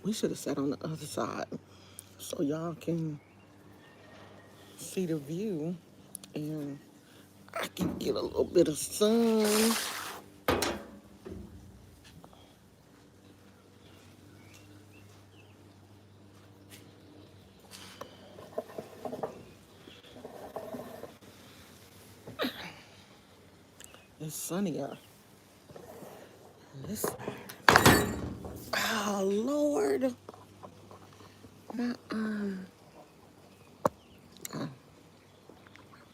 We should have sat on the other side so y'all can see the view and I can get a little bit of sun. It's sunnier. This, oh Lord, my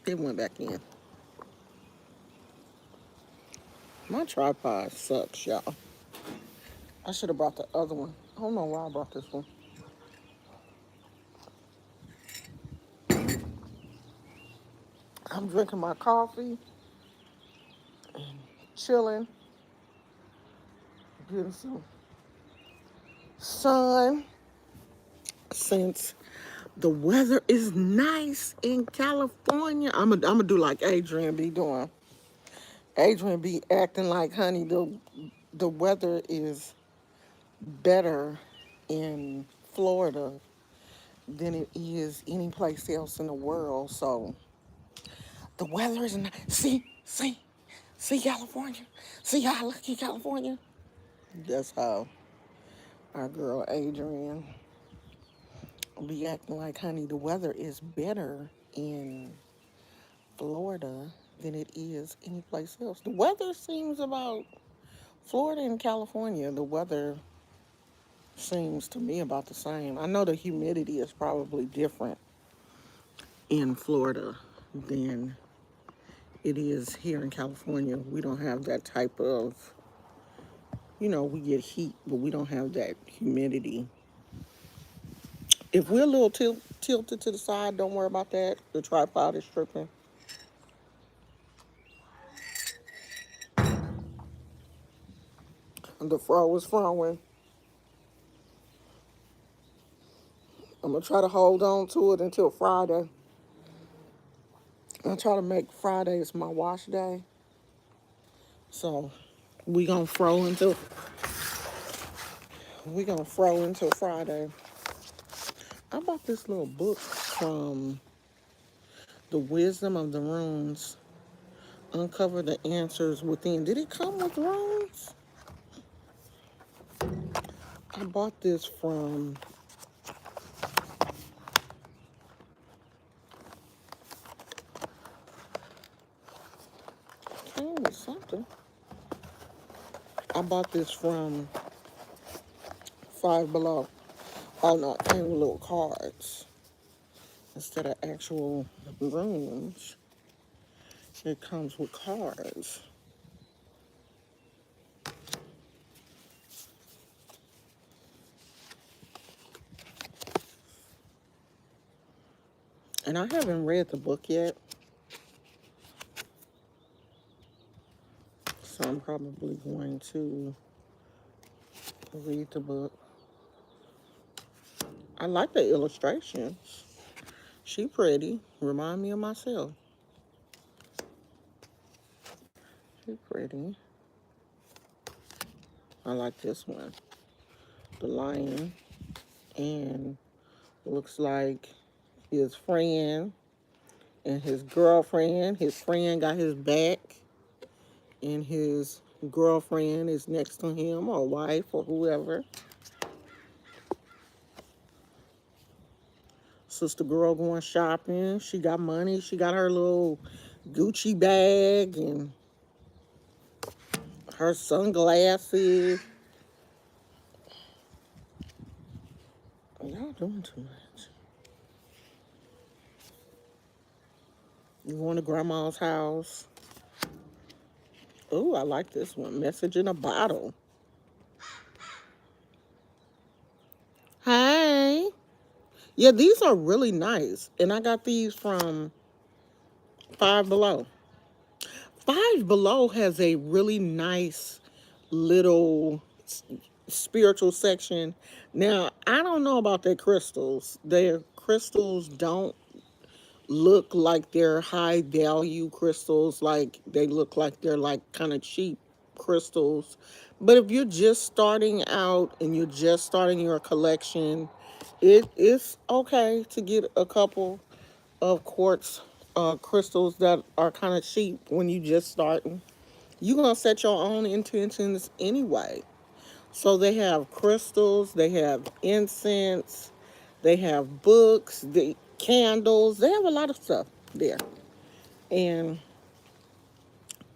it went back in. My tripod sucks, y'all. I should have brought the other one. I don't know why I brought this one. I'm drinking my coffee and chilling, getting some sun since the weather is nice in California. I'm gonna do like Adrian be doing. Adrian be acting like, honey, the weather is better in Florida than it is any place else in the world. So the weather is nice. See California. See how lucky California. That's how our girl Adrian be acting like, honey, the weather is better in Florida than it is any place else. The weather seems about Florida and California. The weather seems to me about the same. I know the humidity is probably different in Florida than it is here in California. We don't have that type of, we get heat, but we don't have that humidity. If we're a little tilted to the side, don't worry about that. The tripod is tripping. The fro is throwing. I'm gonna try to hold on to it until Friday. I try to make Fridays my wash day. So we gonna fro until Friday. I bought this little book from The Wisdom of the Runes. Uncover the answers within. Did it come with runes? I bought this from came with something. I bought this from Five Below. Oh no, it came with little cards instead of actual runes. It comes with cards. And I haven't read the book yet, so I'm probably going to read the book. I like the illustrations. She pretty. Remind me of myself. She pretty. I like this one. The lion. And looks like his friend and his girlfriend. His friend got his back. And his girlfriend is next to him, or wife, or whoever. Sister girl going shopping. She got money. She got her little Gucci bag and her sunglasses. Y'all doing too much. You going to grandma's house? Oh, I like this one. Message in a bottle. Hey. Yeah, these are really nice. And I got these from Five Below. Five Below has a really nice little spiritual section. Now, I don't know about their crystals. Their crystals don't look like they're high value crystals. Like they look like they're like kind of cheap crystals. But if you're just starting out and you're just starting your collection, it is okay to get a couple of quartz crystals that are kind of cheap when you just starting. You're gonna set your own intentions anyway. So they have crystals, they have incense, they have books, the candles, they have a lot of stuff there. And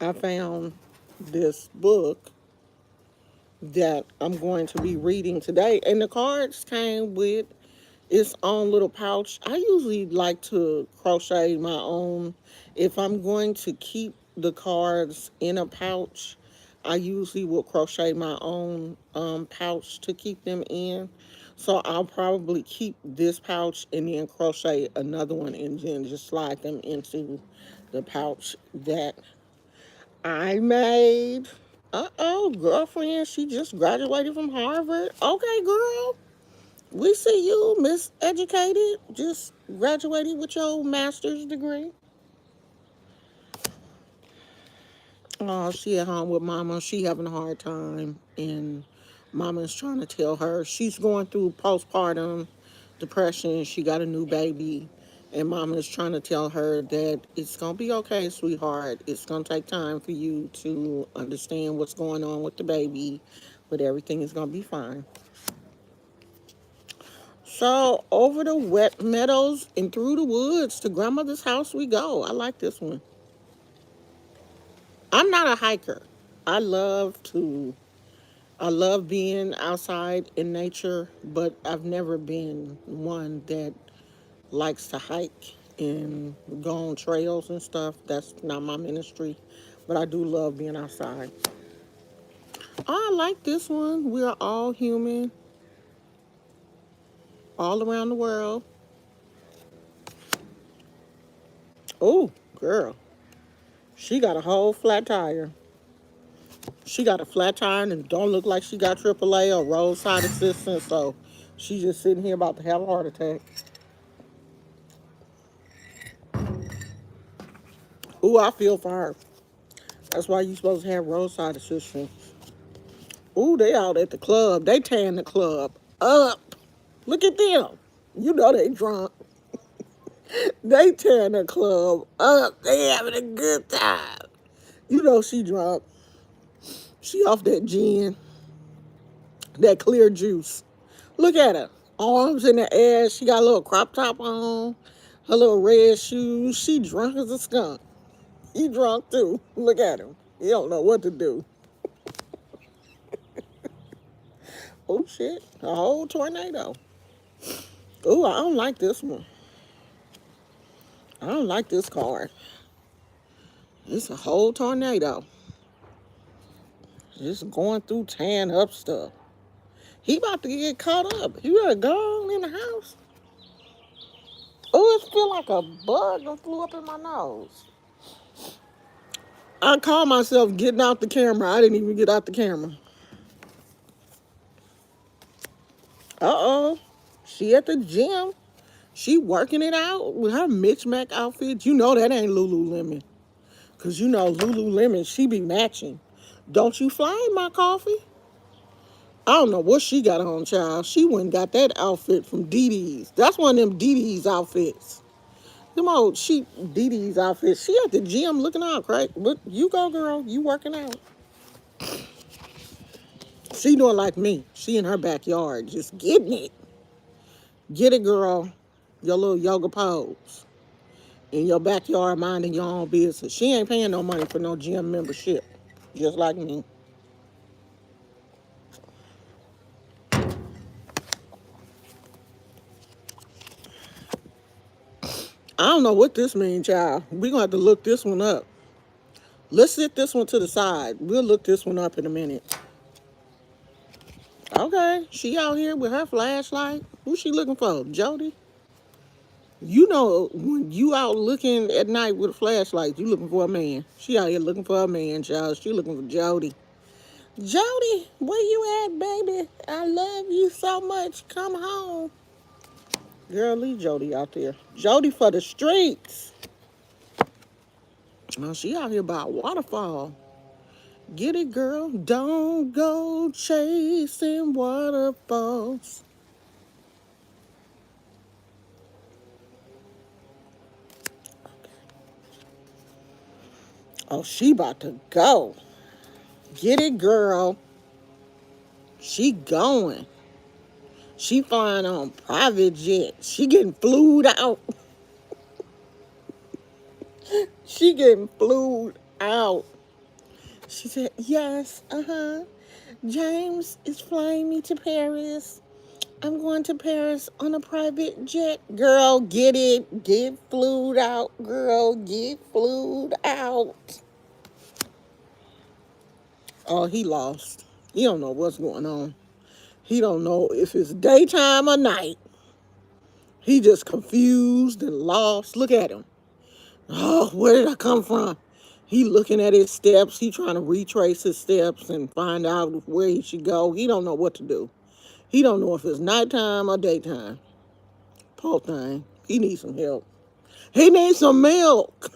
I found this book that I'm going to be reading today, and the cards came with its own little pouch. I usually like to crochet my own. If I'm going to keep the cards in a pouch, I usually will crochet my own pouch to keep them in. So I'll probably keep this pouch and then crochet another one and then just slide them into the pouch that I made. Uh-oh, girlfriend, she just graduated from Harvard. Okay, girl. We see you, Miss Educated. Just graduated with your master's degree. Oh, she at home with mama. She having a hard time. And mama's trying to tell her she's going through postpartum depression. She got a new baby. And mama's trying to tell her that it's going to be okay, sweetheart. It's going to take time for you to understand what's going on with the baby. But everything is going to be fine. So over the wet meadows and through the woods to grandmother's house we go. I like this one. I'm not a hiker. I love to I love being outside in nature, but I've never been one that likes to hike and go on trails and stuff. That's not my ministry. But I do love being outside. Oh, I like this one. We are all human, all around the world. Oh, girl. She got a whole flat tire. She got a flat tire and don't look like she got AAA or roadside assistance, so she's just sitting here about to have a heart attack. Ooh, I feel for her. That's why you supposed to have roadside assistance. Ooh, they out at the club. They tearing the club up. Look at them. You know they drunk. They tearing the club up. They having a good time. You know she drunk. She off that gin, that clear juice. Look at her. Arms in the air. She got a little crop top on. Her little red shoes. She drunk as a skunk. He drunk too. Look at him. He don't know what to do. Oh shit. A whole tornado. Oh, I don't like this one. I don't like this card. It's a whole tornado. Just going through tearing up stuff. He about to get caught up. He better go in the house. Oh, it feel like a bug that flew up in my nose. I called myself getting out the camera. I didn't even get out the camera. Uh-oh. She at the gym. She working it out with her Mitch Mac outfit. You know that ain't Lululemon. Because you know Lululemon, she be matching. Don't you fly my coffee? I don't know what she got on, child. She went and got that outfit from Dee Dee's. That's one of them Dee Dee's outfits. Them old cheap Dee Dee's outfits. She at the gym looking out, right? But you go, girl. You working out. She doing like me. She in her backyard just getting it. Get it, girl. Your little yoga pose. In your backyard minding your own business. She ain't paying no money for no gym membership. Just like me. I don't know what this means, child. We're going to have to look this one up. Let's sit this one to the side. We'll look this one up in a minute. Okay, she out here with her flashlight. Who's she looking for? Jody? You know, when you out looking at night with a flashlight, you looking for a man. She out here looking for a man, child. She looking for Jody. Jody, where you at, baby? I love you so much. Come home. Girl, leave Jody out there. Jody for the streets. Oh, she out here by a waterfall. Get it, girl. Don't go chasing waterfalls. Oh, she about to go. Get it, girl. She going. She flying on private jet. She getting flued out. She getting flued out. She said, yes, James is flying me to Paris. I'm going to Paris on a private jet. Girl, get it. Get flued out, girl. Get flued out. Oh, he lost. He don't know what's going on. He don't know if it's daytime or night. He just confused and lost. Look at him. Oh, where did I come from? He looking at his steps. He trying to retrace his steps and find out where he should go. He don't know what to do. He don't know if it's nighttime or daytime. Poor thing. He needs some help. He needs some milk.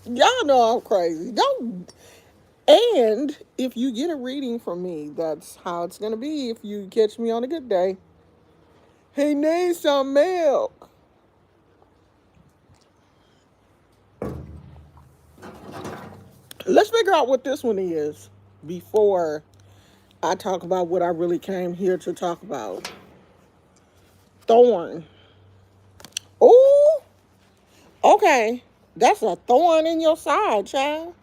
Y'all know I'm crazy. Don't. And if you get a reading from me, that's how it's gonna be. If you catch me on a good day, he needs some milk. Let's figure out what this one is before I talk about what I really came here to talk about. Thorn. Oh, okay. That's a thorn in your side, child.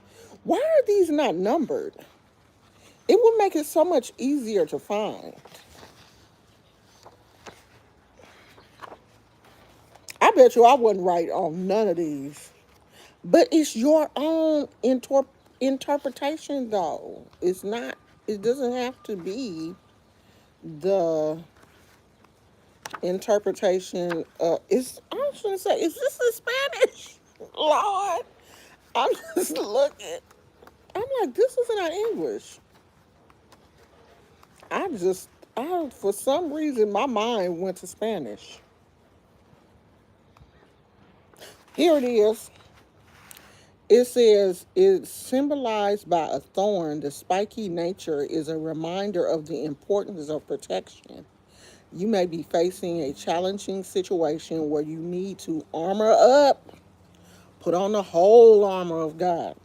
Why are these not numbered? It would make it so much easier to find. I bet you I wouldn't write on none of these. But it's your own interpretation, though. It's not, it doesn't have to be the interpretation. I was going to say, is this in Spanish? Lord, I'm just looking. I'm like, this is not English. For some reason, my mind went to Spanish. Here it is. It says, it's symbolized by a thorn. The spiky nature is a reminder of the importance of protection. You may be facing a challenging situation where you need to armor up, put on the whole armor of God,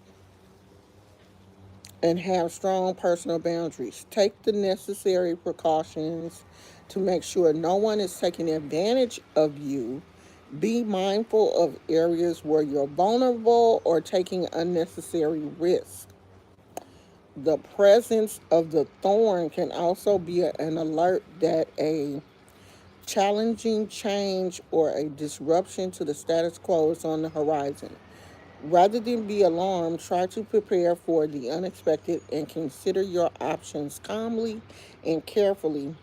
and have strong personal boundaries. Take the necessary precautions to make sure no one is taking advantage of you. Be mindful of areas where you're vulnerable or taking unnecessary risks. The presence of the thorn can also be an alert that a challenging change or a disruption to the status quo is on the horizon. Rather than be alarmed, try to prepare for the unexpected and consider your options calmly and carefully.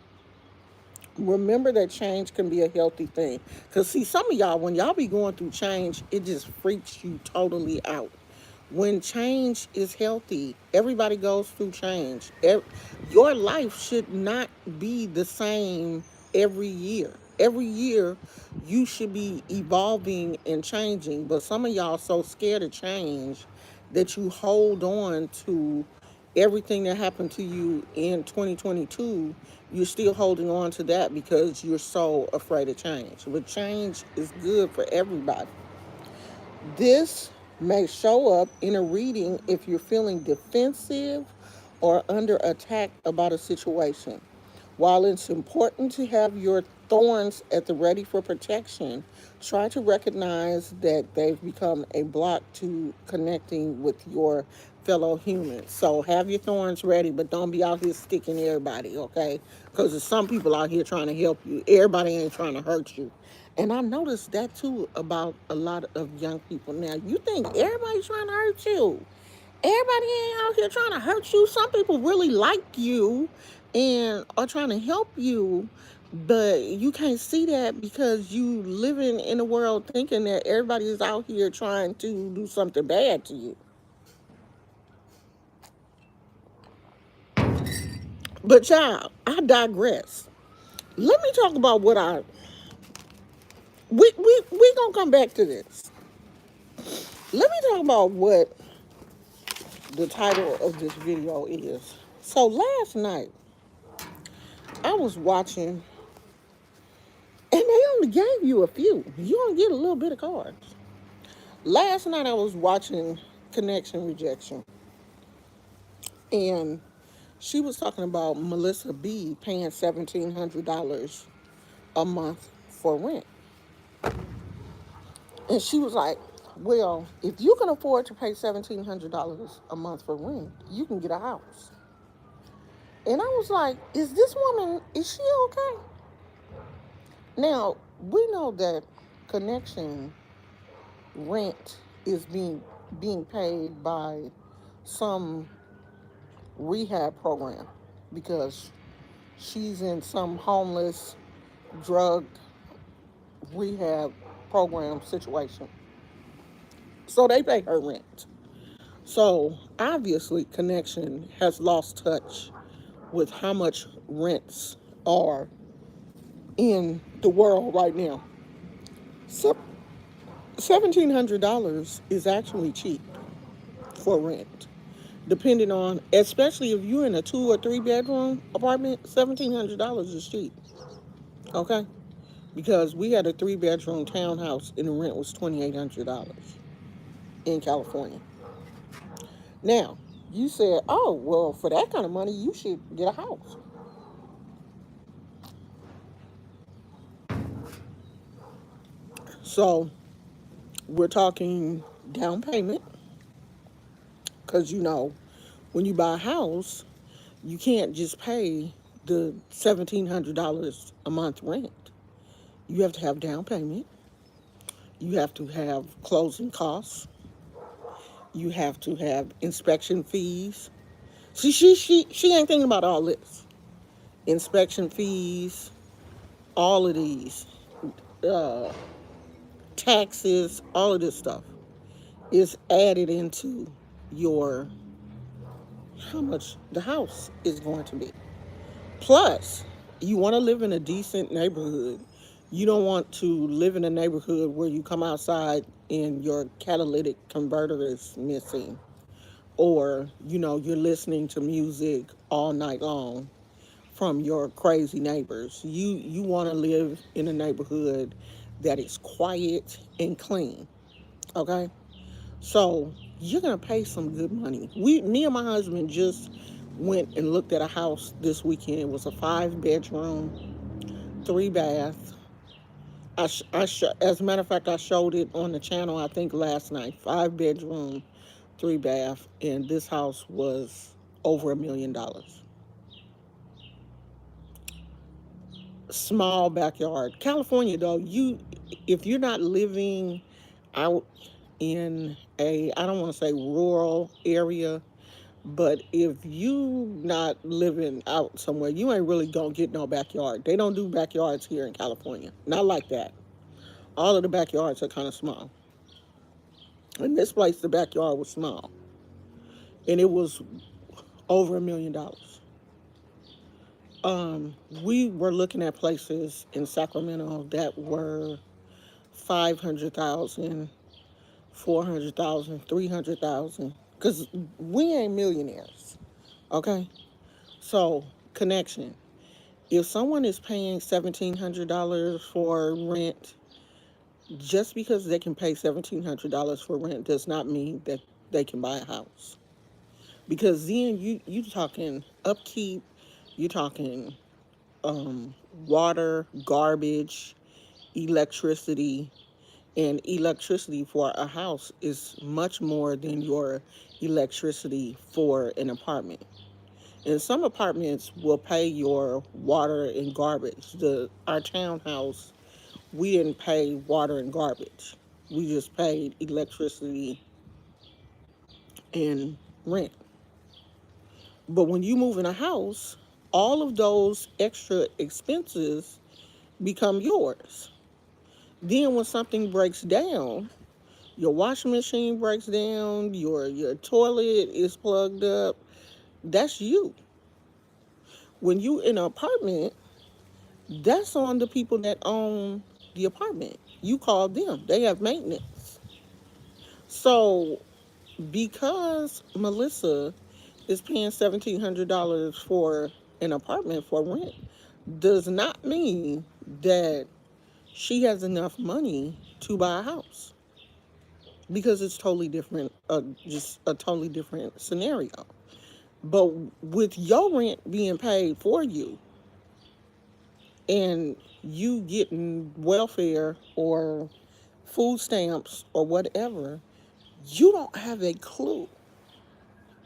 Remember that change can be a healthy thing. Because, see, some of y'all, when y'all be going through change, it just freaks you totally out. When change is healthy, everybody goes through change. Your life should not be the same every year. Every year, you should be evolving and changing. But some of y'all so scared of change that you hold on to everything that happened to you in 2022. You're still holding on to that because you're so afraid of change. But change is good for everybody. This may show up in a reading if you're feeling defensive or under attack about a situation. While it's important to have your thorns at the ready for protection, try to recognize that they've become a block to connecting with your fellow humans. So have your thorns ready, but don't be out here sticking everybody, okay? Because there's some people out here trying to help you. Everybody ain't trying to hurt you. And I noticed that too about a lot of young people. Now, you think everybody's trying to hurt you. Everybody ain't out here trying to hurt you. Some people really like you and are trying to help you, but you can't see that because you living in a world thinking that everybody is out here trying to do something bad to you. But child, I digress. Let me talk about what we gonna come back to this. Let me talk about what the title of this video is. So last night I was watching, and they only gave you a few. You only get a little bit of cards. Last night I was watching Connection Rejection, and she was talking about Melissa B paying $1,700 a month for rent. And she was like, well, if you can afford to pay $1,700 a month for rent, you can get a house. And I was like, is this woman, is she okay? Now, we know that Connection rent is being paid by some rehab program because she's in some homeless drug rehab program situation. So they pay her rent. So obviously, Connection has lost touch with how much rents are in the world right now. So $1,700 is actually cheap for rent, depending on, especially if you're in a 2 or 3 bedroom apartment. $1,700 is cheap. Okay, because we had a 3 bedroom townhouse and the rent was $2,800 in California. Now, you said, oh, well, for that kind of money, you should get a house. So, we're talking down payment, because when you buy a house, you can't just pay the $1,700 a month rent. You have to have down payment, you have to have closing costs, you have to have inspection fees. See, she ain't thinking about all this. Inspection fees, all of these, uh, taxes, all of this stuff is added into your how much the house is going to be. Plus, you want to live in a decent neighborhood. You don't want to live in a neighborhood where you come outside and your catalytic converter is missing, or you're listening to music all night long from your crazy neighbors. You want to live in a neighborhood that is quiet and clean. Okay? So you're gonna pay some good money. Me and my husband just went and looked at a house this weekend. It was a 5 bedroom, 3 bath. As a matter of fact, I showed it on the channel, I think last night. 5 bedroom, 3 bath, and this house was over $1 million. Small backyard. California, though, if you're not living out in I don't want to say rural area, but if you not living out somewhere, you ain't really gonna get no backyard. They don't do backyards here in California. Not like that. All of the backyards are kind of small. In this place, the backyard was small, and it was over $1 million. We were looking at places in Sacramento that were 500,000, 400,000, 300,000, because we ain't millionaires. Okay, so Connection. If someone is paying $1,700 for rent, just because they can pay $1,700 for rent does not mean that they can buy a house. Because then you talking upkeep, you talking water, garbage, electricity, and electricity for a house is much more than your electricity for an apartment. And some apartments will pay your water and garbage. Our townhouse, we didn't pay water and garbage. We just paid electricity and rent. But when you move in a house, all of those extra expenses become yours. Then when something breaks down, your washing machine breaks down, your toilet is plugged up, that's you. When you in an apartment, that's on the people that own the apartment. You call them. They have maintenance. So because Melissa is paying $1,700 for an apartment for rent, does not mean that she has enough money to buy a house, because it's totally different, just a totally different scenario. But with your rent being paid for you and you getting welfare or food stamps or whatever, you don't have a clue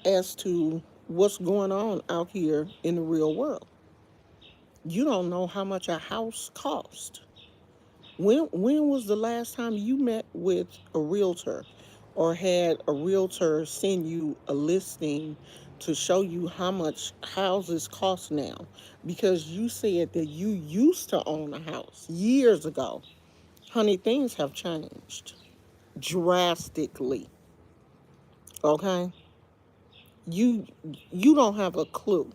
as to what's going on out here in the real world. You don't know how much a house costs. When was the last time you met with a realtor or had a realtor send you a listing to show you how much houses cost now? Because you said that you used to own a house years ago. Honey, things have changed drastically. Okay? You you don't have a clue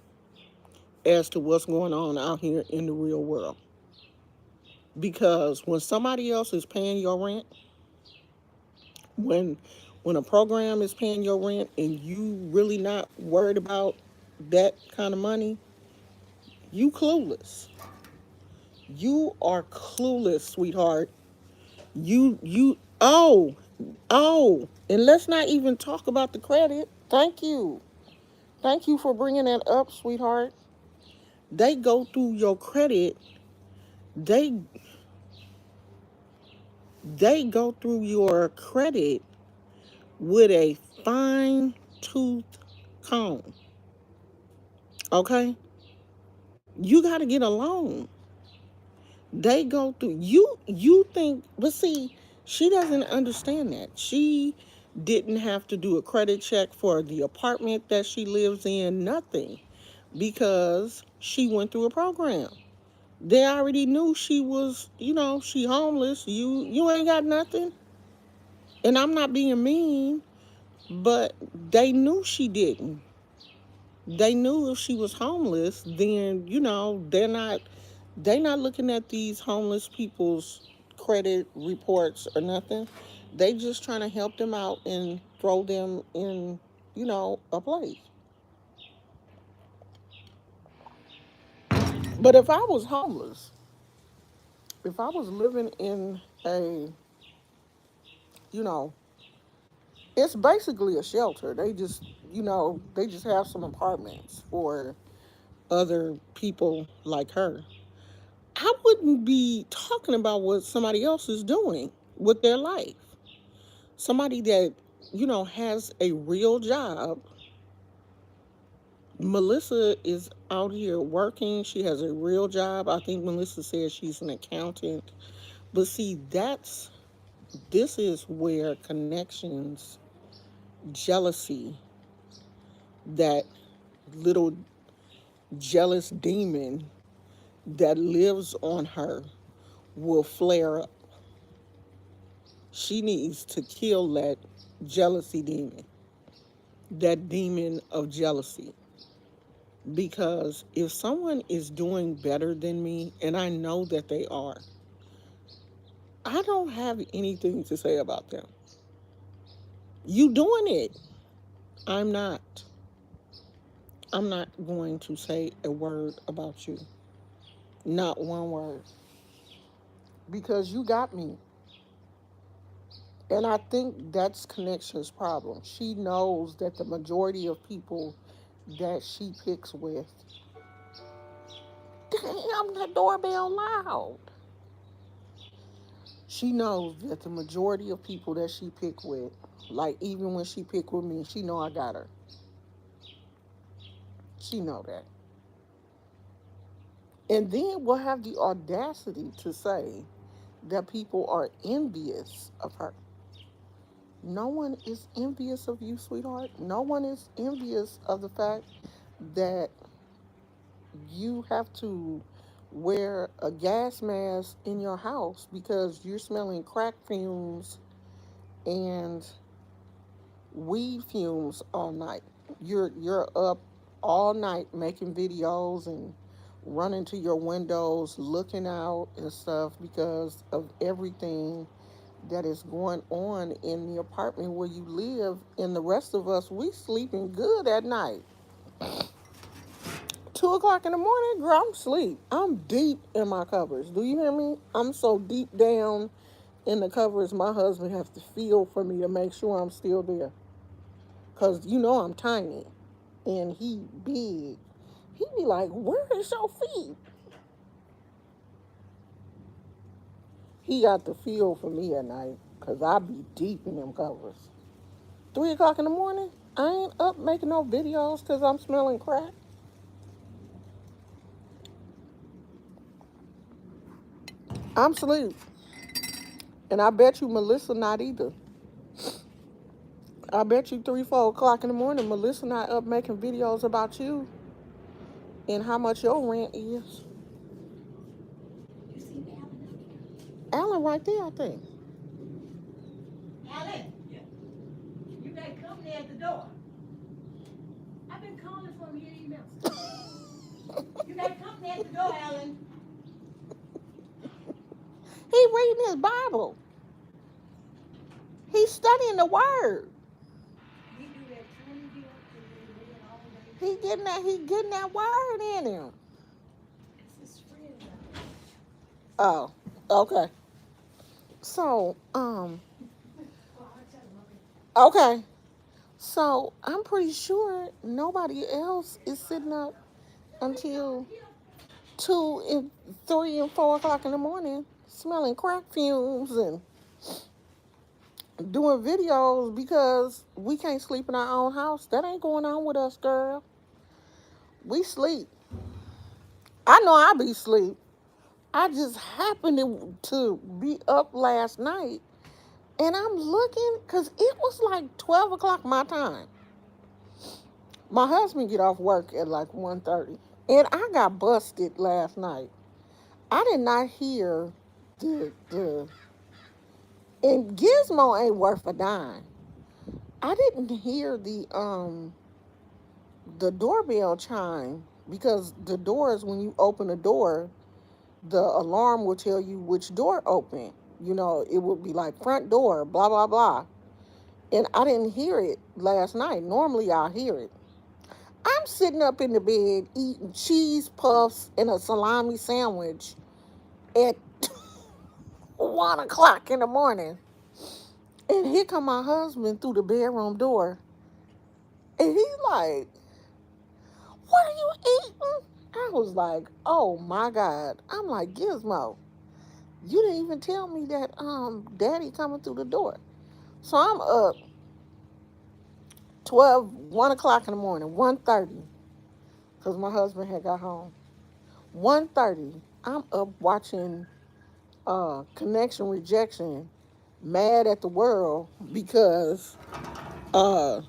as to what's going on out here in the real world. Because when somebody else is paying your rent, when when a program is paying your rent and you really not worried about that kind of money, you clueless. You are clueless, sweetheart. You, and let's not even talk about the credit. Thank you. Thank you for bringing that up, sweetheart. They go through your credit. They they go through your credit with a fine tooth comb. Okay? You got to get a loan. They go through you think, but see, she doesn't understand that. She didn't have to do a credit check for the apartment that she lives in, nothing, because she went through a program. They already knew she was, she homeless. You ain't got nothing. And I'm not being mean, but they knew she didn't. They knew if she was homeless, then they're not looking at these homeless people's credit reports or nothing. They just trying to help them out and throw them in, a place. But if I was homeless, if I was living in a, you know, it's basically a shelter. They just have some apartments for other people like her. I wouldn't be talking about what somebody else is doing with their life. Somebody that, has a real job. Melissa is out here working. She has a real job. I think Melissa says she's an accountant. But see, this is where connections, jealousy, that little jealous demon that lives on her will flare up. She needs to kill that jealousy demon, that demon of jealousy. Because if someone is doing better than me, and I know that they are, I don't have anything to say about them. You doing it. I'm not. I'm not going to say a word about you. Not one word. Because you got me. And I think that's Connection's problem. She knows that the majority of people that she picks with, damn, the doorbell loud. She knows that the majority of people that she pick with, like even when she pick with me, she know I got her. She know that. And then we'll have the audacity to say that people are envious of her. No one is envious of you, sweetheart. No one is envious of the fact that you have to wear a gas mask in your house because you're smelling crack fumes and weed fumes all night. You're up all night making videos and running to your windows, looking out and stuff because of everything that is going on in the apartment where you live, and the rest of us, we sleeping good at night. 2 o'clock in the morning, girl, I'm asleep. I'm deep in my covers. Do you hear me? I'm so deep down in the covers, my husband has to feel for me to make sure I'm still there. Cause you know I'm tiny, and he big. He be like, "Where is your feet?" He got the feel for me at night, cause I be deep in them covers. 3 o'clock in the morning, I ain't up making no videos cause I'm smelling crack. I'm asleep, and I bet you Melissa not either. I bet you 3, 4 o'clock in the morning, Melissa not up making videos about you and how much your rent is. Alan right there, I think. Alan, you got company at the door. I've been calling for you, emails. You got company at the door, Alan. He reading his Bible. He's studying the word. We do that 20 deal and then we get all He day. getting that. He getting that word in him. It's his friends out there. Oh, okay. So, Well, I'll tell him, okay. okay. So I'm pretty sure nobody else is sitting up until 2 and 3 and 4 o'clock in the morning, smelling crack fumes and doing videos because we can't sleep in our own house. That ain't going on with us, girl. We sleep. I know I be asleep. I just happened to be up last night, and I'm looking because it was like 12 o'clock my time. My husband get off work at like 1:30, and I got busted last night. I did not hear the and Gizmo ain't worth a dime. I didn't hear the doorbell chime because the doors, when you open the door, the alarm will tell you which door open. You know, it would be like front door, blah blah blah. And I didn't hear it last night. Normally I hear it. I'm sitting up in the bed eating cheese puffs and a salami sandwich at 1 o'clock in the morning. And here come my husband through the bedroom door. And he's like, "What are you eating?" I was like, "Oh my God." I'm like, "Gizmo, you didn't even tell me that daddy coming through the door." So I'm up 1 o'clock in the morning, 1:30, because my husband had got home. 1:30, I'm up watching Connection Rejection, mad at the world because uh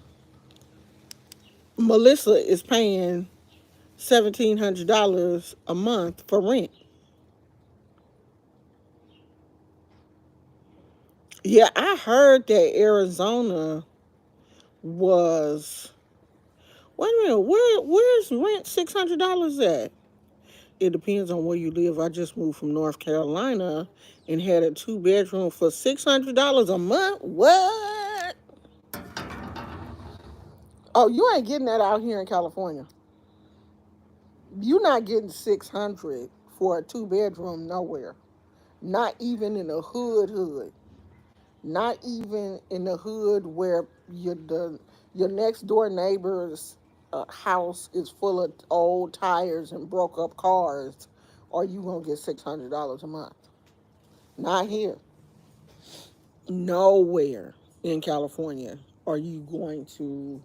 Melissa is paying $1,700 a month for rent. Yeah, I heard that Arizona was. Wait a minute, where's rent $600 at? It depends on where you live. I just moved from North Carolina and had a 2 bedroom for $600 a month. What? Oh, you ain't getting that out here in California. You're not getting 600 for a 2 bedroom nowhere. Not even in the hood. Not even in the hood where your next door neighbor's house is full of old tires and broke up cars. Are you gonna get $600 a month? Not here. Nowhere in California are you going to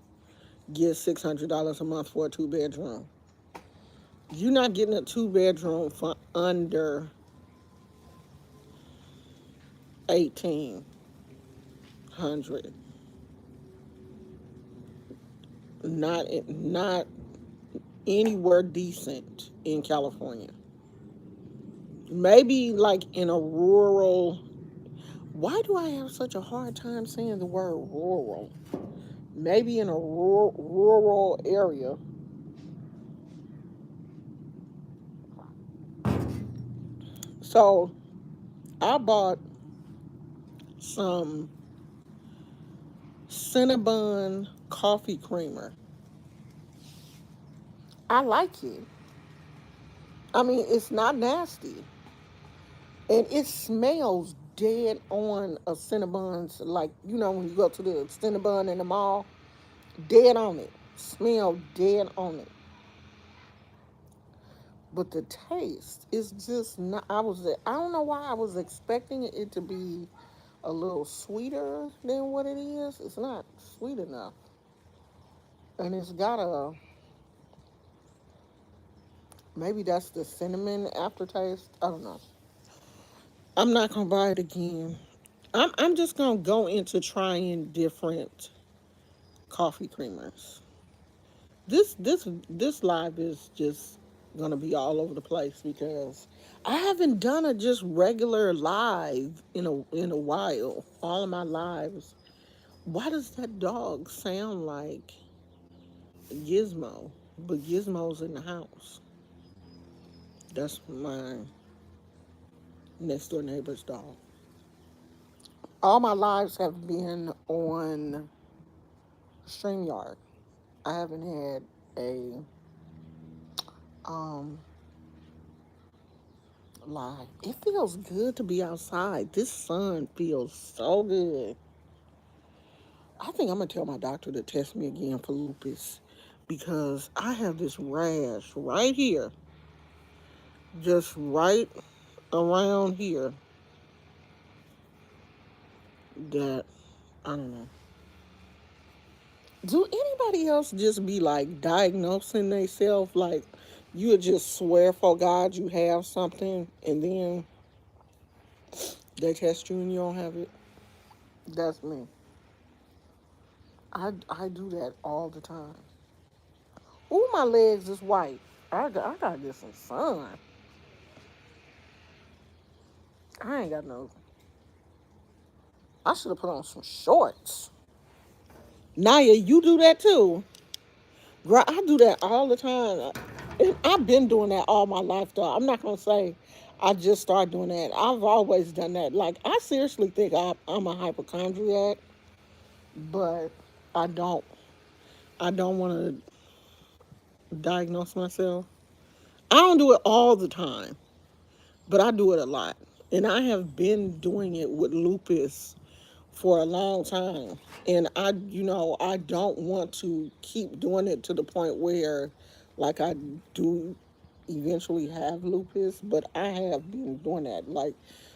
get $600 a month for a 2 bedroom. You're not getting a 2 bedroom for under 1,800. Not anywhere decent in California. Maybe like in a rural. Why do I have such a hard time saying the word rural? Maybe in a rural area. So I bought some Cinnabon coffee creamer. I like it. I mean, it's not nasty. And it smells dead on a Cinnabons, like, when you go to the Cinnabon in the mall, dead on it. Smell dead on it. But the taste is just not, I don't know why I was expecting it to be a little sweeter than what it is. It's not sweet enough. And it's got maybe that's the cinnamon aftertaste. I don't know. I'm not gonna buy it again. I'm just gonna go into trying different coffee creamers. This live is just gonna be all over the place because I haven't done a just regular live in a while. All of my lives. Why does that dog sound like Gizmo? But Gizmo's in the house. That's my next door neighbor's dog. All my lives have been on StreamYard. I haven't had a um live. It feels good to be outside. This sun feels so good. I think I'm gonna tell my doctor to test me again for lupus because I have this rash right here, just right around here that I don't know. Do anybody else just be like diagnosing themselves like you would just swear for God you have something and then they test you and you don't have it? That's me. I do that all the time. Ooh, my legs is white. I gotta get some sun. I ain't got no. I should have put on some shorts. Naya, you do that too. Girl, I do that all the time. And I've been doing that all my life, though. I'm not gonna say I just started doing that. I've always done that. Like, I seriously think I'm a hypochondriac, but I don't. I don't want to diagnose myself. I don't do it all the time, but I do it a lot. And I have been doing it with lupus for a long time. And I don't want to keep doing it to the point where, like, I do eventually have lupus, but I have been doing that. Like,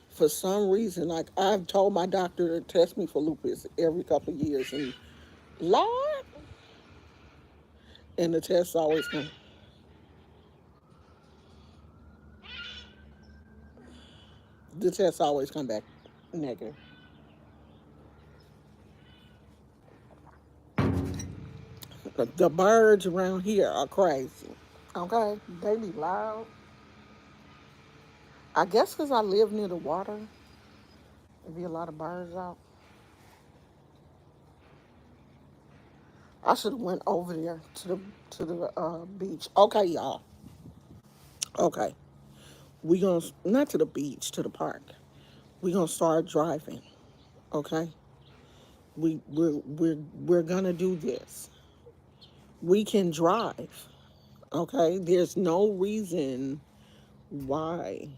for some reason, like, I've told my doctor to test me for lupus every couple of years, and Lord, and the tests always come. The tests always come back negative. The birds around here are crazy. Okay, they be loud. I guess because I live near the water, there be a lot of birds out. I should have went over there to the beach. Okay, y'all. Okay, we gonna not to the beach, to the park. We gonna start driving. Okay, we're gonna do this. We can drive. Okay, there's no reason why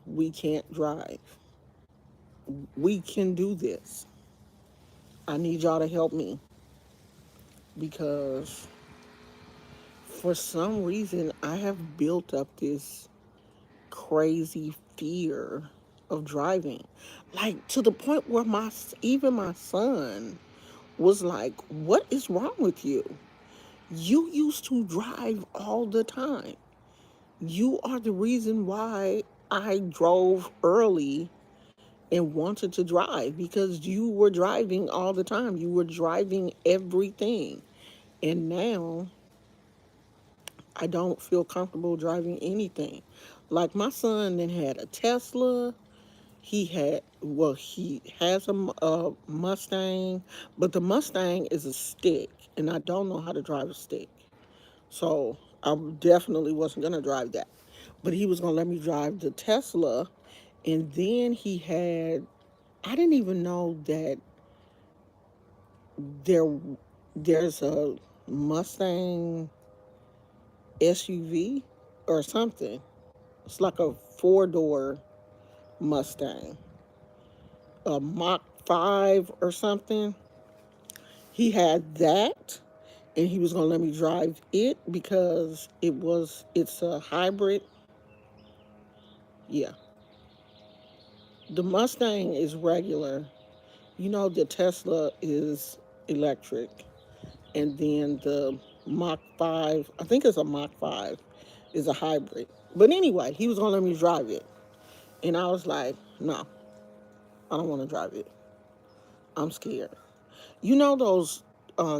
we can't drive. We can do this. I need y'all to help me because for some reason I have built up this crazy fear of driving, like to the point where even my son was like, what is wrong with you? You used to drive all the time. You are the reason why I drove early and wanted to drive, because you were driving all the time. You were driving everything. And now I don't feel comfortable driving anything. Like my son then had a Tesla. He has a Mustang, but the Mustang is a stick, and I don't know how to drive a stick. So I definitely wasn't going to drive that. But he was going to let me drive the Tesla, and then he had I didn't even know that there there's a Mustang SUV or something. It's like a four-door Mustang, a Mach 5 or something. He had that, and he was gonna let me drive it because it's a hybrid. Yeah, the Mustang is regular. You know, the Tesla is electric, and then the Mach 5, I think it's a Mach 5, is a hybrid. But anyway, he was gonna let me drive it, and I was like, no, I don't want to drive it. I'm scared. You know, those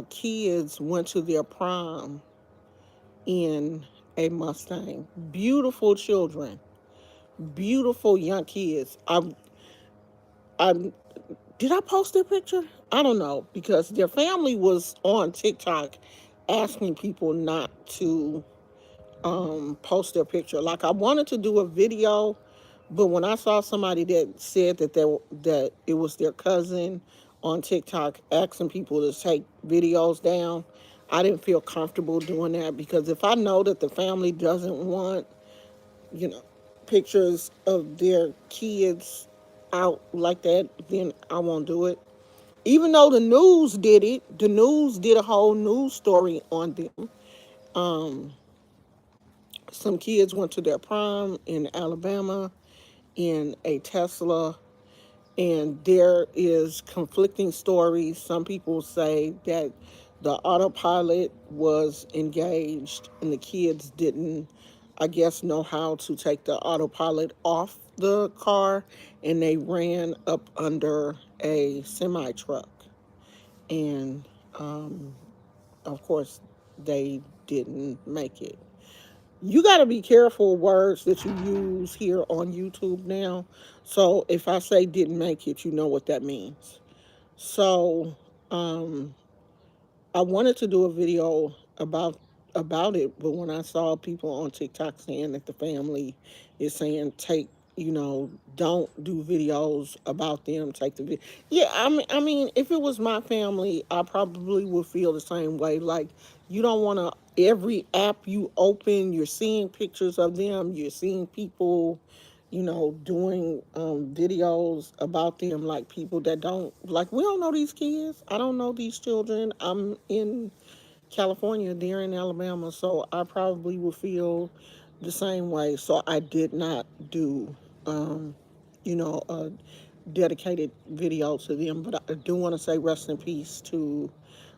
kids went to their prom in a Mustang. Beautiful children, beautiful young kids. I did I post their picture? I don't know because their family was on TikTok asking people not to post their picture. Like I wanted to do a video, but when I saw somebody that said that it was their cousin on TikTok asking people to take videos down, I didn't feel comfortable doing that because if I know that the family doesn't want, you know, pictures of their kids out like that, then I won't do it. Even though the news did it, the news did a whole news story on them. Um, some kids went to their prom in Alabama in a Tesla, and there is conflicting stories. Some people say that the autopilot was engaged and the kids didn't, I guess, know how to take the autopilot off the car, and they ran up under a semi truck. And of course, they didn't make it. You got to be careful words that you use here on YouTube now. So if I say didn't make it, you know what that means. So um, I wanted to do a video about it, but when I saw people on TikTok saying that the family is saying take, don't do videos about them, take the video. Yeah, I mean, if it was my family, I probably would feel the same way. Like you don't want to. Every app you open, you're seeing pictures of them. You're seeing people, doing videos about them, like people that don't, like, we don't know these kids. I don't know these children. I'm in California, they're in Alabama, so I probably would feel the same way. So I did not do, um, a dedicated video to them, but I do want to say rest in peace to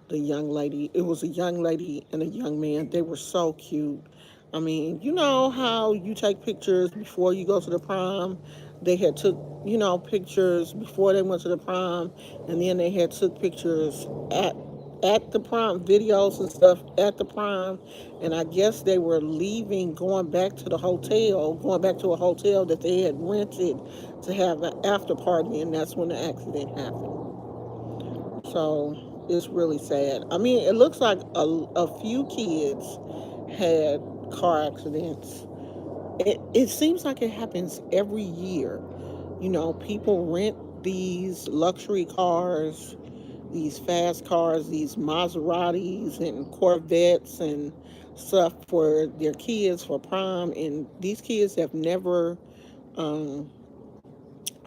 the young lady. It was a young lady and a young man. They were so cute. I mean, you know how you take pictures before you go to the prom? They had took, pictures before they went to the prom, and then they had took pictures at the prom, videos and stuff at the prom, and I guess they were leaving, going back to the hotel, going back to a hotel that they had rented to have an after party, and that's when the accident happened. So it's really sad. I mean, it looks like a few kids had car accidents. It seems like it happens every year. People rent these luxury cars, these fast cars, these Maseratis and Corvettes and stuff for their kids for prom. And these kids have never um,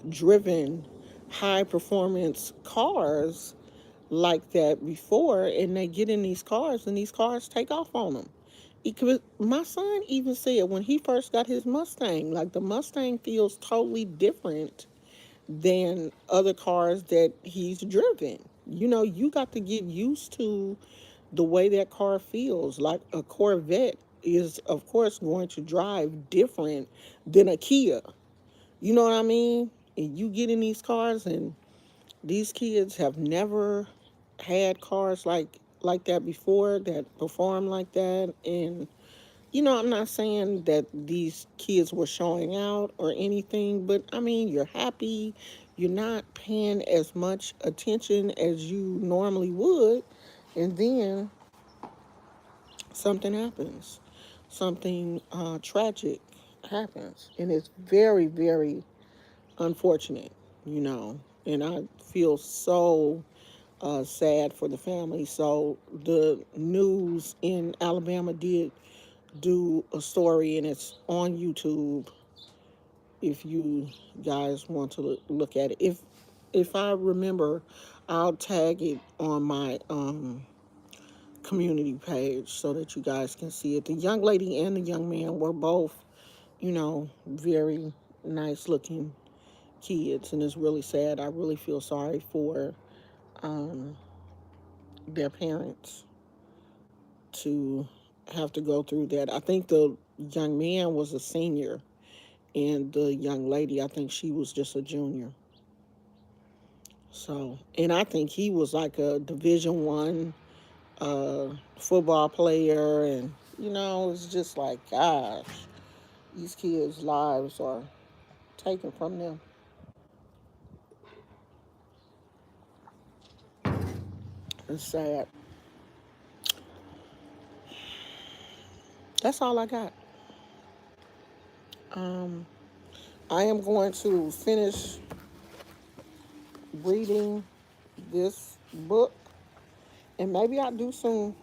driven high performance cars like that before, and they get in these cars and these cars take off on them. My son even said when he first got his Mustang, like the Mustang feels totally different than other cars that he's driven. You got to get used to the way that car feels. Like a Corvette is, of course, going to drive different than a Kia. You know what I mean? And you get in these cars, and these kids have never had cars like that before that perform like that. And I'm not saying that these kids were showing out or anything, but I mean, you're happy, you're not paying as much attention as you normally would, and then something happens, something tragic happens, and it's very, very unfortunate, you know. and I feel so sad for the family. So the news in Alabama did do a story, and it's on YouTube. If you guys want to look at it, if I remember, I'll tag it on my community page so that you guys can see it. The young lady and the young man were both, very nice looking kids, and it's really sad. I really feel sorry for um, their parents to have to go through that. I think the young man was a senior, and the young lady, I think she was just a junior. So, and I think he was like a Division 1 football player, and it's just like, gosh, these kids' lives are taken from them. It's sad. That's all I got. Um, I am going to finish reading this book, and maybe I'll do some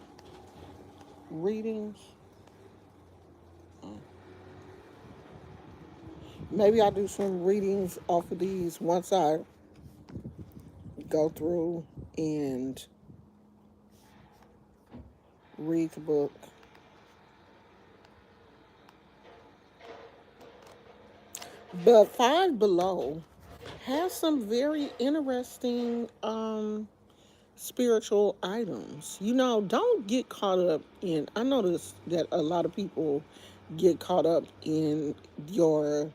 readings. Maybe I'll do some readings off of these once I go through and read the book. But Five Below has some very interesting spiritual items. Don't get caught up in. I notice that a lot of people get caught up in your,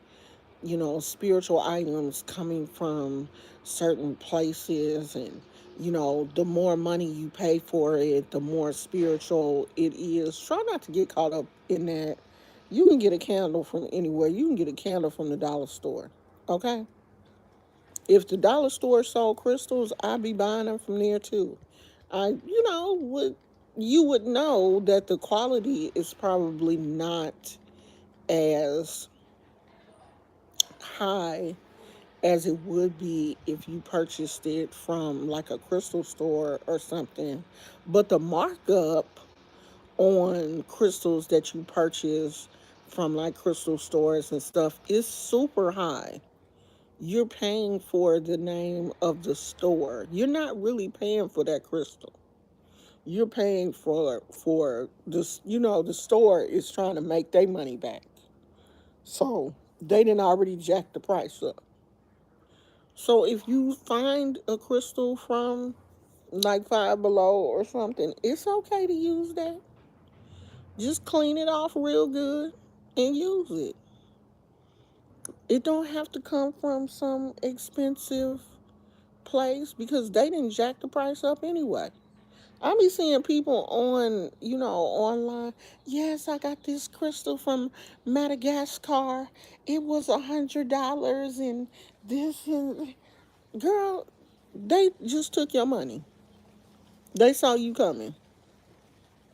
spiritual items coming from certain places, and the more money you pay for it, the more spiritual it is. Try not to get caught up in that. You can get a candle from anywhere. You can get a candle from the dollar store. Okay? If the dollar store sold crystals, I'd be buying them from there too. I, would you would know that the quality is probably not as high as it would be if you purchased it from like a crystal store or something. But the markup on crystals that you purchase from like crystal stores and stuff is super high. You're paying for the name of the store. You're not really paying for that crystal. You're paying for this. The store is trying to make their money back, so they didn't already jack the price up. So if you find a crystal from like Five Below or something, it's okay to use that. Just clean it off real good and use it. It don't have to come from some expensive place because they didn't jack the price up anyway. I be seeing people on, online. Yes, I got this crystal from Madagascar. It was $100, and this and girl, they just took your money. They saw you coming,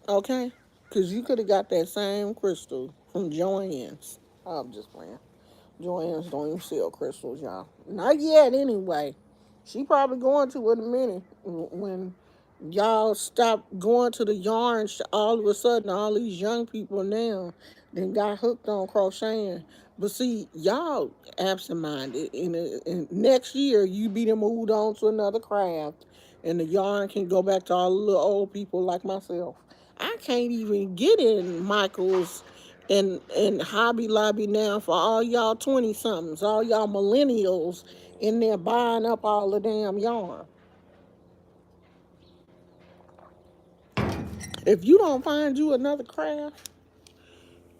okay? Because you could have got that same crystal from Joann's. I'm just playing. Joann's don't even sell crystals, y'all. Not yet, anyway. She probably going to in a minute when y'all stop going to the yarn. All of a sudden, all these young people now then got hooked on crocheting. But see, y'all absent-minded. And next year, you be them moved on to another craft, and the yarn can go back to all the little old people like myself. I can't even get in Michael's and Hobby Lobby now for all y'all 20 somethings, all y'all millennials in there buying up all the damn yarn. If you don't find you another craft,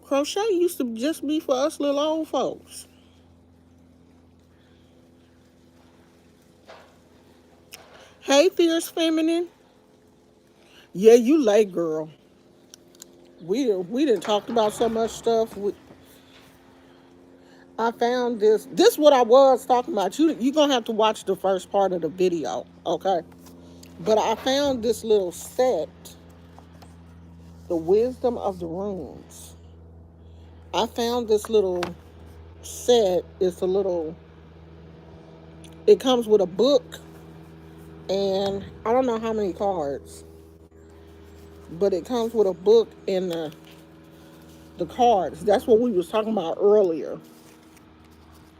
crochet used to just be for us little old folks. Hey, Fierce Feminine. Yeah, you late, girl. We didn't talked about so much stuff. I found this. This what I was talking about. You gonna have to watch the first part of the video, okay? But I found this little set, The Wisdom of the Runes. I found this little set. It's a little It comes with a book, and I don't know how many cards, but it comes with a book and the cards. That's what we was talking about earlier.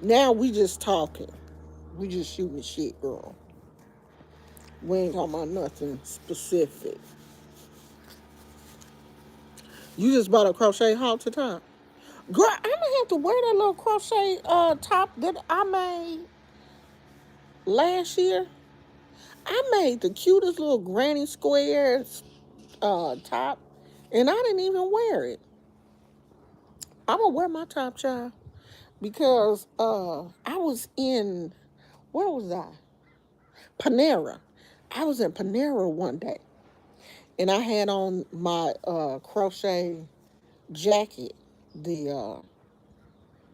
Now we just talking. We just shooting shit, girl. We ain't talking about nothing specific. You just bought a crochet halter top. Girl, I'm gonna have to wear that little crochet top that I made last year. I made the cutest little granny squares top, and I didn't even wear it. I'm gonna wear my top, child, because I was in, where was I? Panera. I was in Panera one day, and I had on my crochet jacket, the uh,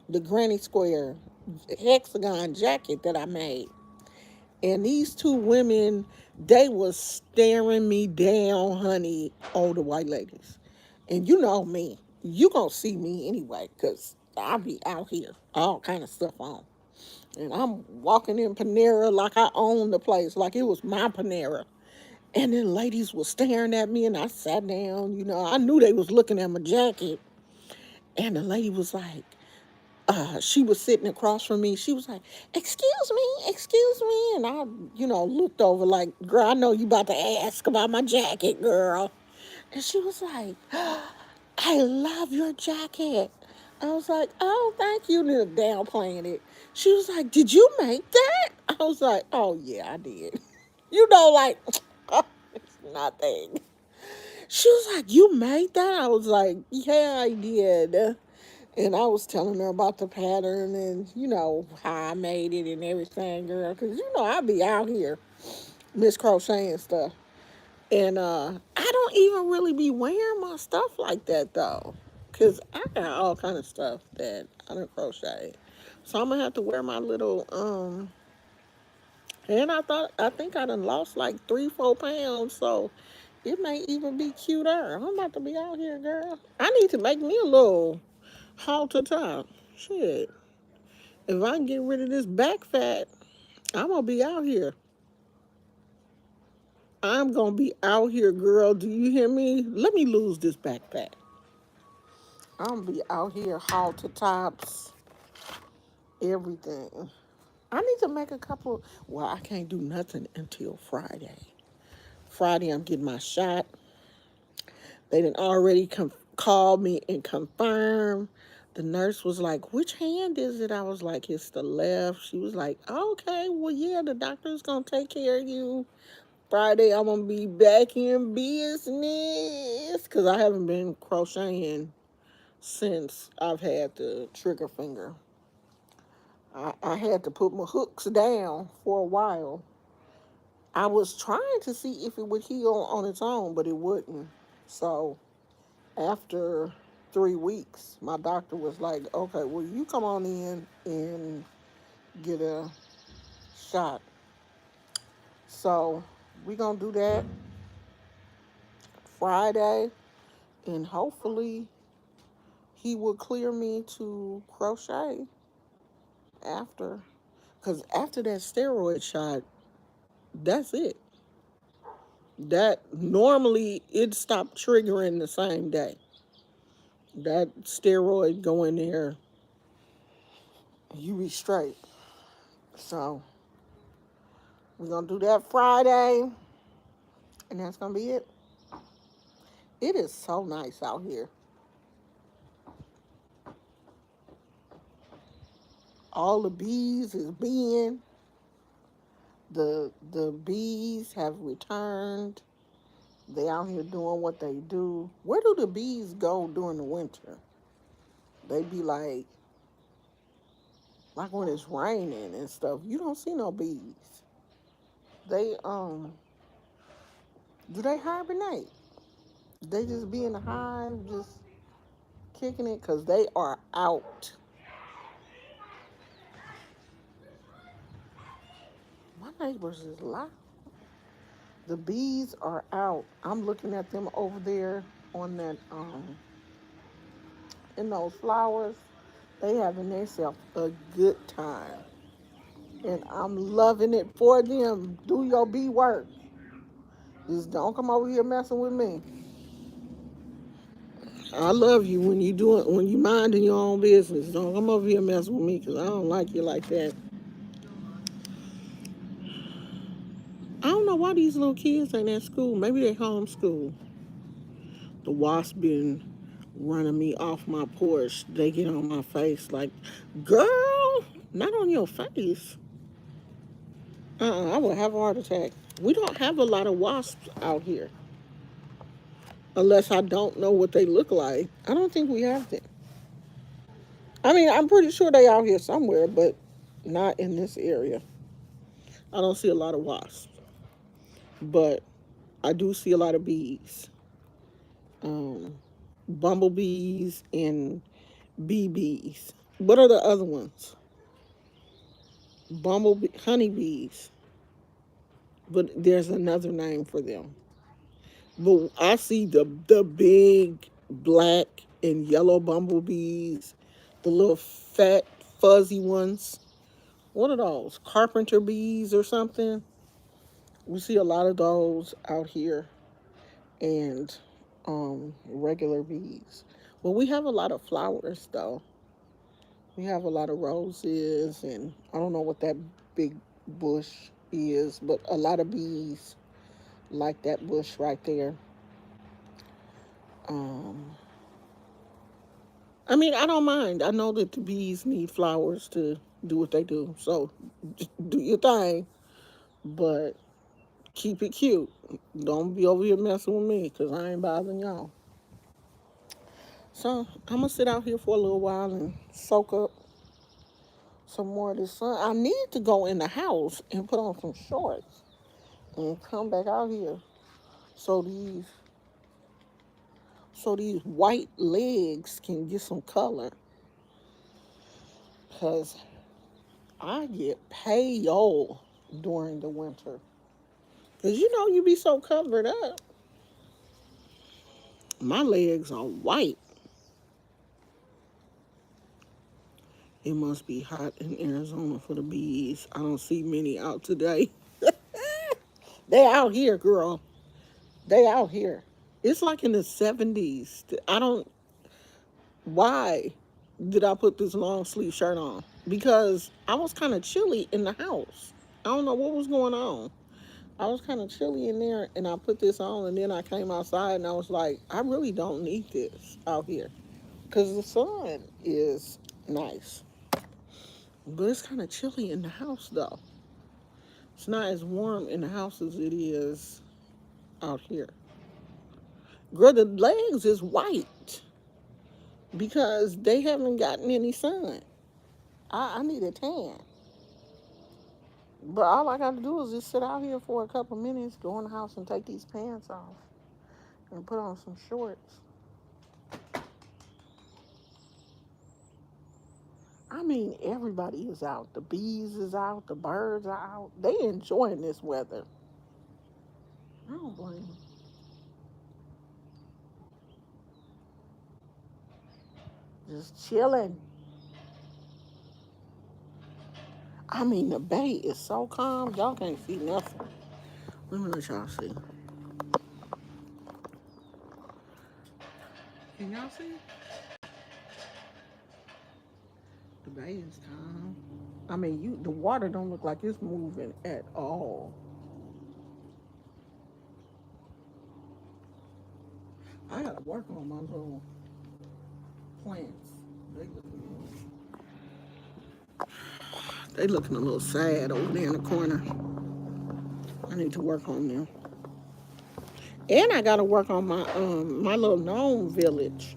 the granny square hexagon jacket that I made. And these two women, they was staring me down, honey, older white ladies. And you know me, you gonna see me anyway, cause I be out here, all kind of stuff on. And I'm walking in Panera like I own the place, like it was my Panera. And then ladies was staring at me, and I sat down. You know, I knew they was looking at my jacket. And the lady was like, she was sitting across from me. She was like, excuse me. And I, looked over like, girl, I know you about to ask about my jacket, girl. And she was like, I love your jacket. I was like, oh, thank you. And downplaying it. She was like, did you make that? I was like, oh, yeah, I did. Like, it's nothing. She was like, you made that? I was like, yeah, I did. And I was telling her about the pattern and, how I made it and everything, girl. Because, I be out here, Miss Crocheting stuff. And I don't even really be wearing my stuff like that, though. Because I got all kind of stuff that I don't crochet. So I'm going to have to wear my little, and I think I done lost like 3, 4 pounds. So it may even be cuter. I'm about to be out here, girl. I need to make me a little halter top. Shit. If I can get rid of this back fat, I'm gonna be out here. I'm gonna be out here, girl. Do you hear me? Let me lose this back fat. I'm gonna be out here, halter tops, everything. I need to make a couple. Well, I can't do nothing until Friday. Friday, I'm getting my shot. They done already called me and confirmed. The nurse was like, which hand is it? I was like, it's the left. She was like, okay, well, yeah, the doctor's going to take care of you. Friday, I'm going to be back in business because I haven't been crocheting since I've had the trigger finger. I had to put my hooks down for a while. I was trying to see if it would heal on its own, but it wouldn't. So after 3 weeks, my doctor was like, okay, well, you come on in and get a shot. So we're going to do that Friday, and hopefully he will clear me to crochet after. Because after that steroid shot, that's it. That normally it stopped triggering the same day. That steroid go in there, you be straight. So we're gonna do that Friday, and that's gonna be it. It is so nice out here. All the bees is being. The bees have returned. They out here doing what they do. Where do the bees go during the winter? They be like when it's raining and stuff. You don't see no bees. They do they hibernate? They just be in the hive, just kicking it, cause they are out. My neighbors is loud. The bees are out. I'm looking at them over there on that in those flowers. They having themselves a good time. And I'm loving it for them. Do your bee work. Just don't come over here messing with me. I love you when you minding your own business. Don't come over here messing with me because I don't like you like that. I don't know why these little kids ain't at school. Maybe they homeschool. The wasp been running me off my porch. They get on my face like, girl, not on your face. I would have a heart attack. We don't have a lot of wasps out here. Unless I don't know what they look like. I don't think we have them. I mean, I'm pretty sure they out here somewhere, but not in this area. I don't see a lot of wasps. But I do see a lot of bees. Um, bumblebees and bee bees. What are the other ones? Bumblebee, honeybees. But there's another name for them. But I see the big black and yellow bumblebees, the little fat fuzzy ones. What are those? Carpenter bees or something? We see a lot of those out here, and regular bees. Well, we have a lot of flowers though. We have a lot of roses, and I don't know what that big bush is, but a lot of bees like that bush right there. Um, I mean, I don't mind. I know that the bees need flowers to do what they do, so just do your thing, but keep it cute. Don't be over here messing with me, because I ain't bothering y'all. So I'm gonna sit out here for a little while and soak up some more of this sun. I need to go in the house and put on some shorts and come back out here so these white legs can get some color. Cause I get pale during the winter. Cause you be so covered up. My legs are white. It must be hot in Arizona for the bees. I don't see many out today. They out here, girl. They out here. It's like in the 70s. I don't. Why did I put this long sleeve shirt on? Because I was kind of chilly in the house. I don't know what was going on. I was kind of chilly in there, and I put this on, and then I came outside, and I was like, I really don't need this out here. Because the sun is nice. But it's kind of chilly in the house, though. It's not as warm in the house as it is out here. Girl, the legs is white because they haven't gotten any sun. I need a tan. But all I got to do is just sit out here for a couple minutes, go in the house and take these pants off and put on some shorts. I mean, everybody is out. The bees is out. The birds are out. They enjoying this weather. I don't blame them. Just chilling. I mean, the bay is so calm. Y'all can't see nothing. Let me let y'all see. Can y'all see? The bay is calm. I mean, the water don't look like it's moving at all. I gotta work on my little plants. They looking, they looking a little sad over there in the corner. I need to work on them. And I gotta work on my little gnome village.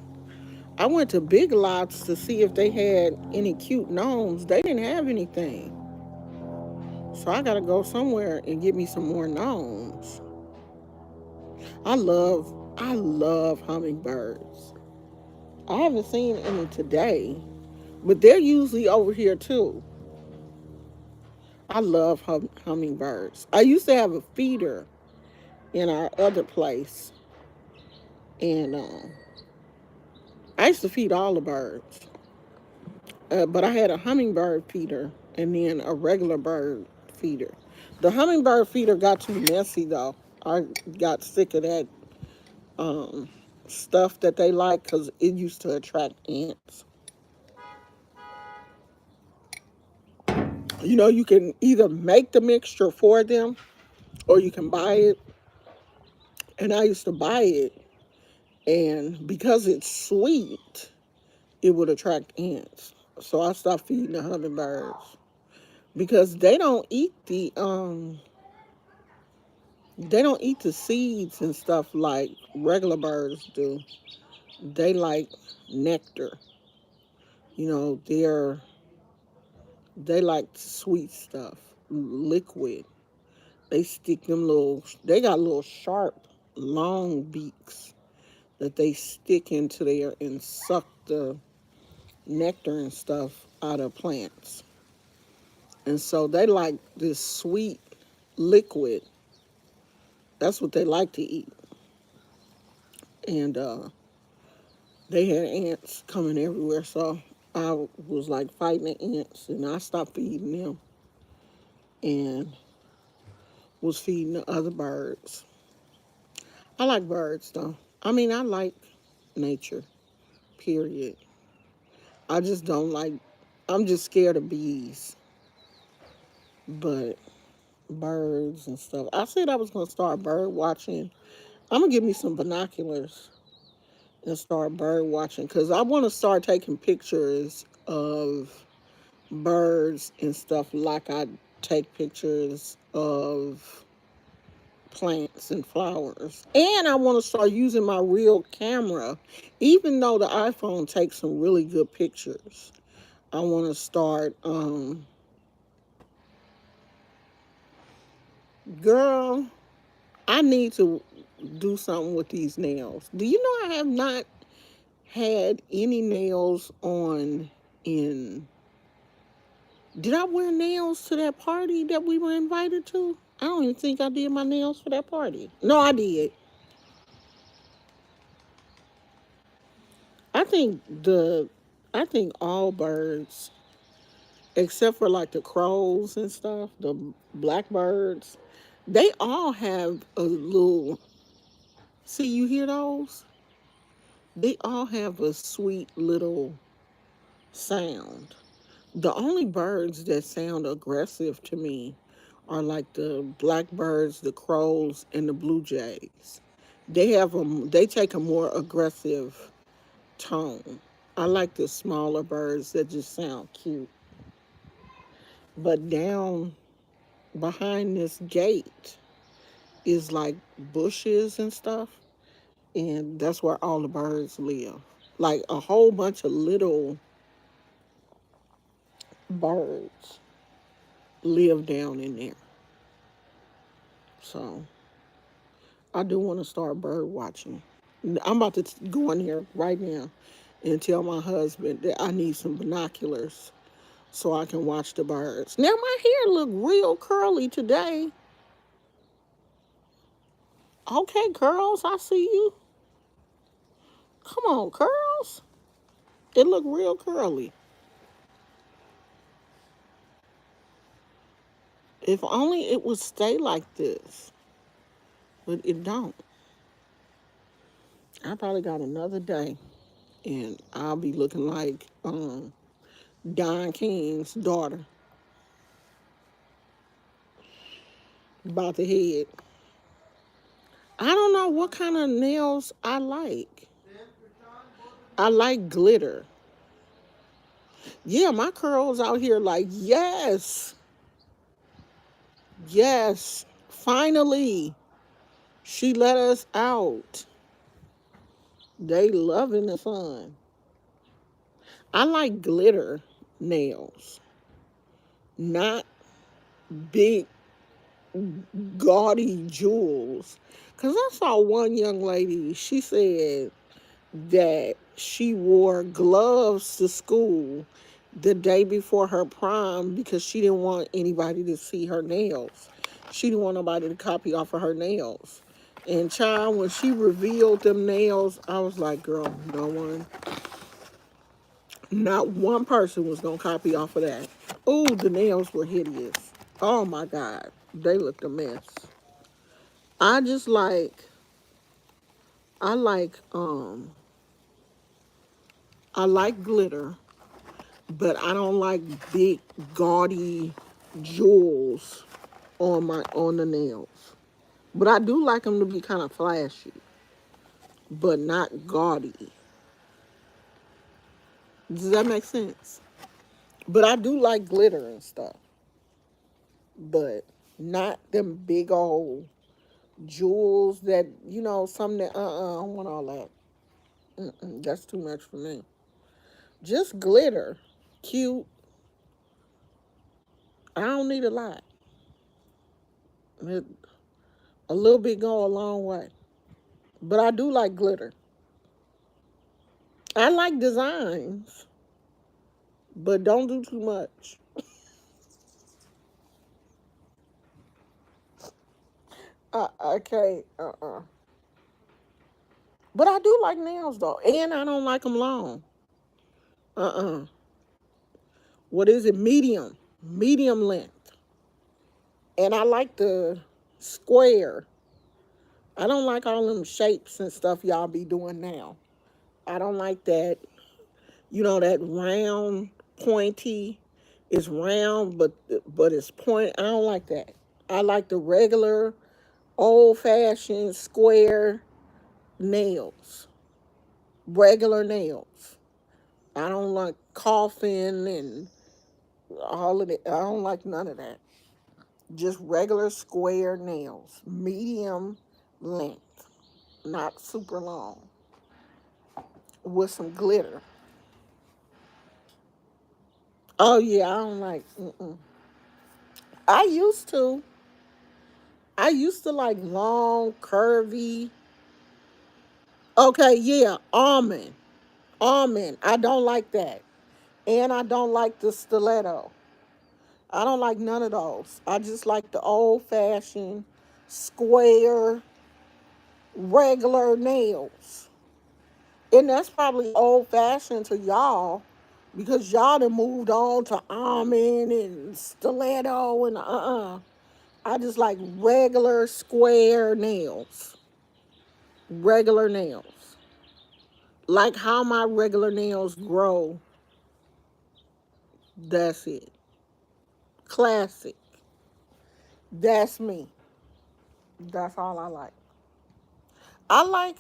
I went to Big Lots to see if they had any cute gnomes. They didn't have anything. So I gotta go somewhere and get me some more gnomes. I love hummingbirds. I haven't seen any today, but they're usually over here too. I love hummingbirds. I used to have a feeder in our other place, and I used to feed all the birds. But I had a hummingbird feeder, and then a regular bird feeder. The hummingbird feeder got too messy though. I got sick of that um, stuff that they like because it used to attract ants. You know, you can either make the mixture for them or you can buy it. And I used to buy it, and because it's sweet, it would attract ants. So I stopped feeding the hummingbirds because they don't eat the seeds and stuff like regular birds do. They like nectar. You know, they like sweet stuff, liquid. They got little sharp, long beaks that they stick into there and suck the nectar and stuff out of plants. And so they like this sweet liquid. That's what they like to eat. And they had ants coming everywhere. So I was like fighting the ants and I stopped feeding them and was feeding the other birds. I like birds though. I mean, I like nature, period. I just don't like, I'm just scared of bees. But birds and stuff. I said I was going to start bird watching. I'm going to get me some binoculars and start bird watching because I want to start taking pictures of birds and stuff like I take pictures of plants and flowers. And I want to start using my real camera, even though the iPhone takes some really good pictures. I want to start, girl, I need to do something with these nails. Do you know I have not had any nails on in. Did I wear nails to that party that we were invited to? I don't even think I did my nails for that party. No, I did. I think the I think all birds, except for like the crows and stuff, the blackbirds, they all have a little. See, you hear those? They all have a sweet little sound. The only birds that sound aggressive to me are like the blackbirds, the crows, and the blue jays. They take a more aggressive tone. I like the smaller birds that just sound cute. But down behind this gate is like bushes and stuff, and that's where all the birds live. Like a whole bunch of little birds live down in there. So I do want to start bird watching. I'm about to go in here right now and tell my husband that I need some binoculars so I can watch the birds. Now my hair look real curly today. Okay, curls, I see you. Come on, curls. It look real curly. If only it would stay like this, but it don't. I probably got another day, and I'll be looking like Don King's daughter, about the head. I don't know what kind of nails I like. I like glitter. Yeah, my curls out here like, yes, yes, finally, she let us out. They loving the sun. I like glitter nails, not big, gaudy jewels. Because I saw one young lady, she said that she wore gloves to school the day before her prom because she didn't want anybody to see her nails. She didn't want nobody to copy off of her nails. And child, when she revealed them nails, I was like, girl, not one person was gonna copy off of that. Oh, the nails were hideous. Oh my God. They looked a mess. I just I like I like glitter, but I don't like big gaudy jewels on the nails. But I do like them to be kind of flashy, but not gaudy. Does that make sense? But I do like glitter and stuff, but not them big old jewels that something that I don't want all that. That's too much for me. Just glitter, cute. I don't need a lot. It, a little bit go a long way. But I do like glitter. I like designs, but don't do too much. Okay. But I do like nails though, and I don't like them long. Uh. What is it? Medium length. And I like the square. I don't like all them shapes and stuff y'all be doing now. I don't like that. That round, pointy. It's round, but it's point. I don't like that. I like the regular, old-fashioned square nails. Regular nails. I don't like coffin and all of it. I don't like none of that. Just regular square nails, medium length, not super long, with some glitter. Oh yeah, I don't like. I used to. I used to like long, curvy. Okay, yeah, almond. I don't like that, and I don't like the stiletto. I don't like none of those. I just like the old fashioned, square, regular nails. And that's probably old fashioned to y'all because y'all done moved on to almond and stiletto and I just like regular square nails. Regular nails. Like how my regular nails grow. That's it. Classic. That's me. That's all I like. I like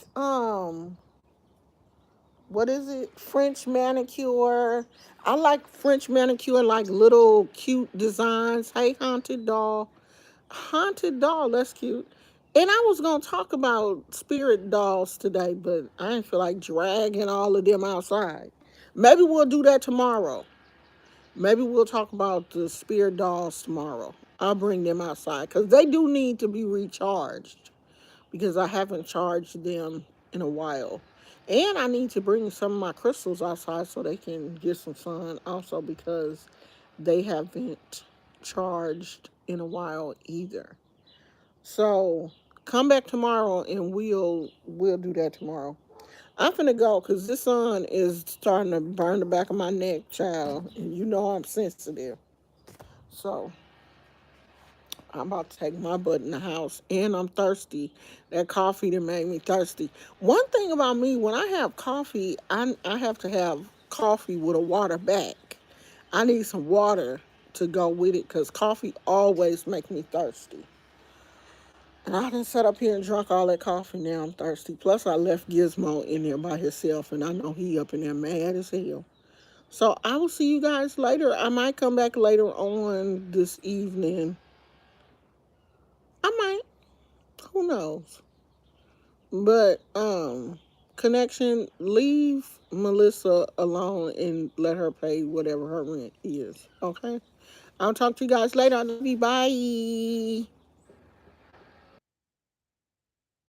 what is it? French manicure. I like French manicure, like little cute designs. Hey, haunted doll. Haunted doll, that's cute. And I was gonna talk about spirit dolls today, but I didn't feel like dragging all of them outside. Maybe we'll do that tomorrow. Maybe we'll talk about the spirit dolls tomorrow. I'll bring them outside because they do need to be recharged because I haven't charged them in a while. And I need to bring some of my crystals outside so they can get some sun also because they haven't charged in a while either. So come back tomorrow and we'll do that tomorrow. I'm finna go because this sun is starting to burn the back of my neck, child. And you know I'm sensitive. So I'm about to take my butt in the house and I'm thirsty. That coffee that made me thirsty. One thing about me, when I have coffee, I have to have coffee with a water back. I need some water to go with it because coffee always makes me thirsty. And I done sat up here and drunk all that coffee. Now I'm thirsty. Plus, I left Gizmo in there by himself, and I know he up in there mad as hell. So I will see you guys later. I might come back later on this evening. I might. Who knows? But connection. Leave Melissa alone and let her pay whatever her rent is. Okay. I'll talk to you guys later. Bye.